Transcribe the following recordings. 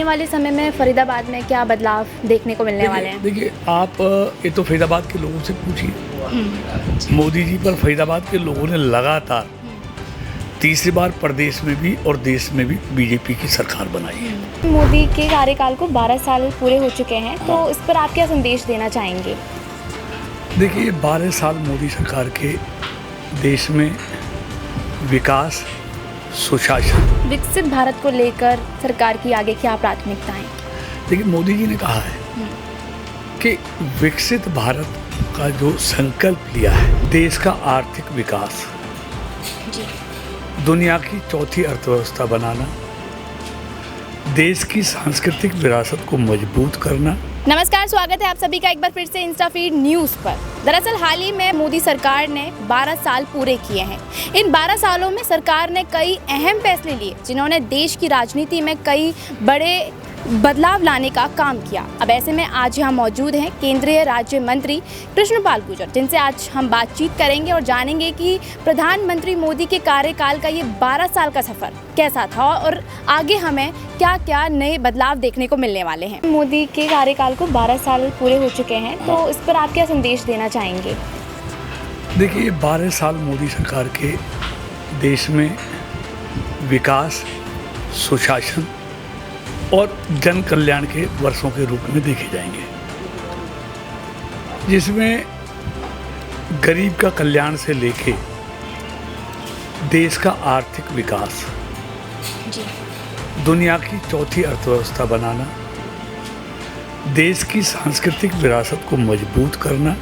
वाले समय में फरीदाबाद में क्या बदलाव देखने को मिलने वाले हैं? देखिए आप ये तो फरीदाबाद के लोगों से पूछिए। मोदी जी पर फरीदाबाद के लोगों ने लगातार तीसरी बार प्रदेश में भी और देश में भी बीजेपी की सरकार बनाई है। मोदी के कार्यकाल को 12 साल पूरे हो चुके हैं, तो इस पर आप क्या संदेश देना चाहेंगे? देखिए 12 साल मोदी सरकार के देश में विकास, सुशासन, विकसित भारत को लेकर सरकार की आगे क्या प्राथमिकताएं? देखिए मोदी जी ने कहा है कि विकसित भारत का जो संकल्प लिया है, देश का आर्थिक विकास, दुनिया की चौथी अर्थव्यवस्था बनाना, देश की सांस्कृतिक विरासत को मजबूत करना। नमस्कार, स्वागत है आप सभी का एक बार फिर से इंस्टाफीड न्यूज़ पर। दरअसल हाल ही में मोदी सरकार ने 12 साल पूरे किए हैं। इन 12 सालों में सरकार ने कई अहम फैसले लिए जिन्होंने देश की राजनीति में कई बड़े बदलाव लाने का काम किया। अब ऐसे में आज यहाँ मौजूद हैं केंद्रीय राज्य मंत्री कृष्णपाल गुर्जर, जिनसे आज हम बातचीत करेंगे और जानेंगे कि प्रधानमंत्री मोदी के कार्यकाल का ये 12 साल का सफ़र कैसा था और आगे हमें क्या क्या नए बदलाव देखने को मिलने वाले हैं। मोदी के कार्यकाल को 12 साल पूरे हो चुके हैं, तो इस पर आप क्या संदेश देना चाहेंगे? देखिए 12 साल मोदी सरकार के देश में विकास, सुशासन और जन कल्याण के वर्षों के रूप में देखे जाएंगे, जिसमें गरीब का कल्याण से लेके देश का आर्थिक विकास, दुनिया की चौथी अर्थव्यवस्था बनाना, देश की सांस्कृतिक विरासत को मजबूत करना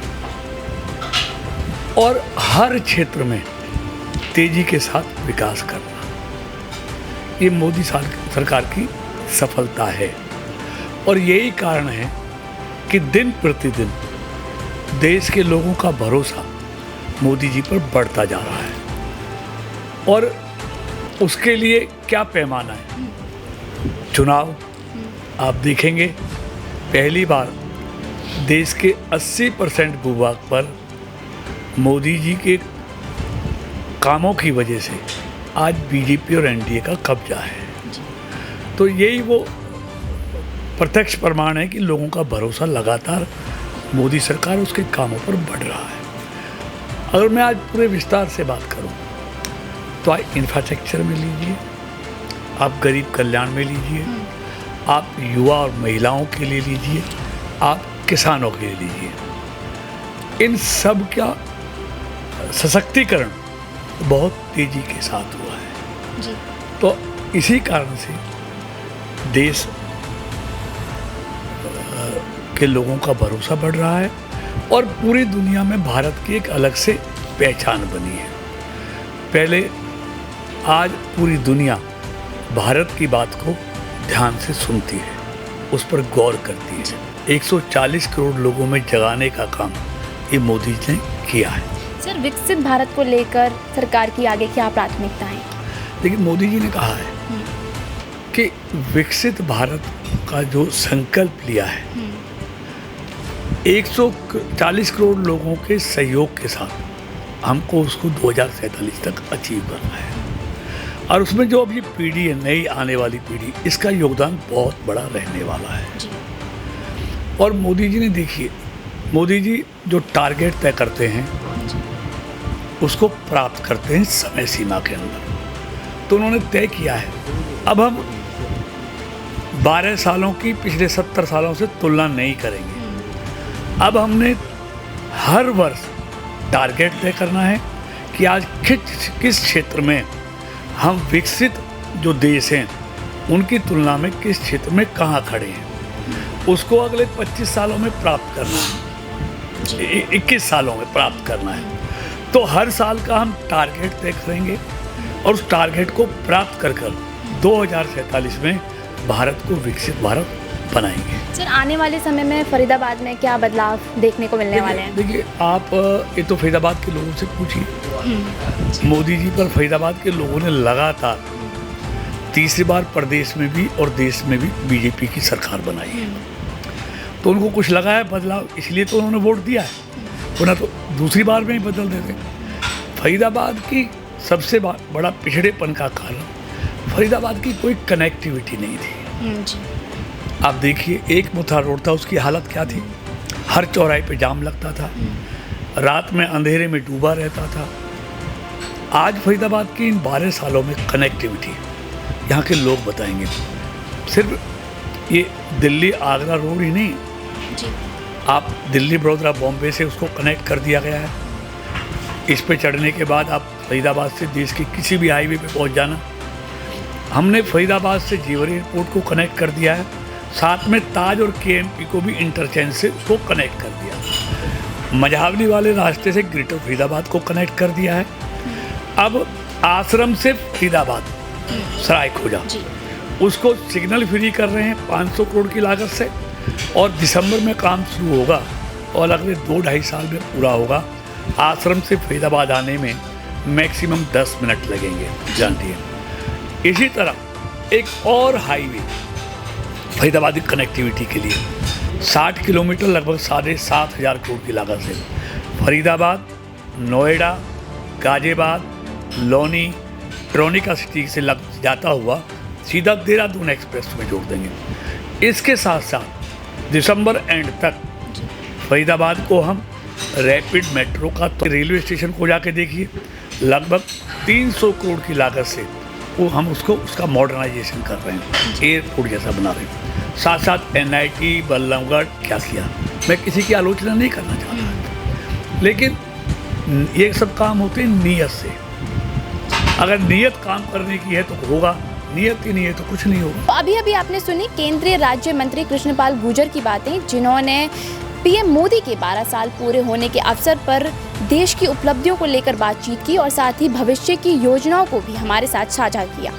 और हर क्षेत्र में तेजी के साथ विकास करना, ये मोदी सरकार की सफलता है। और यही कारण है कि दिन प्रतिदिन देश के लोगों का भरोसा मोदी जी पर बढ़ता जा रहा है। और उसके लिए क्या पैमाना है? चुनाव आप देखेंगे, पहली बार देश के 80% भूभाग पर मोदी जी के कामों की वजह से आज बीजेपी और एनडीए का कब्जा है। तो यही वो प्रत्यक्ष प्रमाण है कि लोगों का भरोसा लगातार मोदी सरकार उसके कामों पर बढ़ रहा है। अगर मैं आज पूरे विस्तार से बात करूं तो आप इंफ्रास्ट्रक्चर में लीजिए, आप गरीब कल्याण में लीजिए, आप युवा और महिलाओं के लिए लीजिए, आप किसानों के लिए लीजिए, इन सब का सशक्तिकरण बहुत तेजी के साथ हुआ है जी। तो इसी कारण से देश के लोगों का भरोसा बढ़ रहा है और पूरी दुनिया में भारत की एक अलग से पहचान बनी है। पहले आज पूरी दुनिया भारत की बात को ध्यान से सुनती है, उस पर गौर करती है। 140 करोड़ लोगों में जगाने का काम ये मोदी जी ने किया है। सर, विकसित भारत को लेकर सरकार की आगे क्या प्राथमिकताएं? लेकिन मोदी जी ने कहा है कि विकसित भारत का जो संकल्प लिया है, 140 करोड़ लोगों के सहयोग के साथ हमको उसको 2047 तक अचीव करना है। और उसमें जो अभी पीढ़ी है, नई आने वाली पीढ़ी, इसका योगदान बहुत बड़ा रहने वाला है जी। और मोदी जी ने देखिए, मोदी जी जो टारगेट तय करते हैं उसको प्राप्त करते हैं समय सीमा के अंदर। तो उन्होंने तय किया है, अब हम 12 सालों की पिछले 70 सालों से तुलना नहीं करेंगे। अब हमने हर वर्ष टारगेट तय करना है कि आज किस क्षेत्र में हम विकसित जो देश हैं उनकी तुलना में किस क्षेत्र में कहाँ खड़े हैं, उसको अगले 25 सालों में प्राप्त करना है, 21 सालों में प्राप्त करना है। तो हर साल का हम टारगेट तय करेंगे और उस टारगेट को प्राप्त कर 2047 में भारत को विकसित भारत बनाएंगे। सर, आने वाले समय में फरीदाबाद में क्या बदलाव देखने को मिलने वाले हैं? देखिए आप ये तो फरीदाबाद के लोगों से पूछिए। मोदी जी पर फरीदाबाद के लोगों ने लगातार तीसरी बार प्रदेश में भी और देश में भी बीजेपी की सरकार बनाई है। तो उनको कुछ लगा है बदलाव, इसलिए तो उन्होंने वोट दिया है, वरना तो दूसरी बार में ही बदल देते। फरीदाबाद की सबसे बड़ा पिछड़ेपन का कारण फरीदाबाद की कोई कनेक्टिविटी नहीं थी। आप देखिए, एक मुथा रोड था, उसकी हालत क्या थी। हर चौराहे पे जाम लगता था, रात में अंधेरे में डूबा रहता था। आज फरीदाबाद की इन 12 सालों में कनेक्टिविटी यहाँ के लोग बताएंगे। सिर्फ ये दिल्ली आगरा रोड ही नहीं जी। आप दिल्ली बड़ौदा बॉम्बे से उसको कनेक्ट कर दिया गया है। इस पे चढ़ने के बाद आप फरीदाबाद से देश के किसी भी हाईवे पे पहुंच जाना। हमने फरीदाबाद से जेवर एयरपोर्ट को कनेक्ट कर दिया है, साथ में ताज और केएमपी को भी इंटरचेंज से उसको कनेक्ट कर दिया। मझावली वाले रास्ते से ग्रेटर फरीदाबाद को कनेक्ट कर दिया है। अब आश्रम से फरीदाबाद सरायखोजा उसको सिग्नल फ्री कर रहे हैं 500 करोड़ की लागत से, और दिसंबर में काम शुरू होगा और अगले 2-2.5 साल में पूरा होगा। आश्रम से फरीदाबाद आने में मैक्सिमम 10 मिनट लगेंगे, जानती है। इसी तरह एक और हाईवे फरीदाबाद की कनेक्टिविटी के लिए 60 किलोमीटर लगभग 7,500 करोड़ की लागत से फरीदाबाद, नोएडा, गाजियाबाद, लोनी, ट्रोनिका सिटी से लग जाता हुआ सीधा देहरादून एक्सप्रेस में जोड़ देंगे। इसके साथ साथ दिसंबर एंड तक फरीदाबाद को हम रैपिड मेट्रो का, तो रेलवे स्टेशन को जाके देखिए, लगभग 300 करोड़ की लागत से वो हम उसका मॉडर्नाइजेशन कर रहे हैं, एयरपोर्ट जैसा बना रहे हैं। साथ साथ NIT बल्लभगढ़ क्या किया, मैं किसी की आलोचना नहीं करना चाहता, लेकिन ये सब काम होते हैं नीयत से। अगर नीयत काम करने की है तो होगा, नीयत ही नहीं है तो कुछ नहीं होगा। अभी अभी आपने सुनी केंद्रीय राज्य मंत्री कृष्णपाल गुर्जर की बातें, जिन्होंने PM मोदी के 12 साल पूरे होने के अवसर पर देश की उपलब्धियों को लेकर बातचीत की और साथ ही भविष्य की योजनाओं को भी हमारे साथ साझा किया।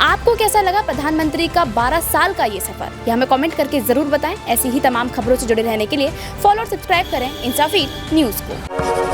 आपको कैसा लगा प्रधानमंत्री का 12 साल का ये सफर, ये हमें कमेंट करके जरूर बताएं। ऐसी ही तमाम खबरों से जुड़े रहने के लिए फॉलो और सब्सक्राइब करें इंस्टाफीड न्यूज़ को।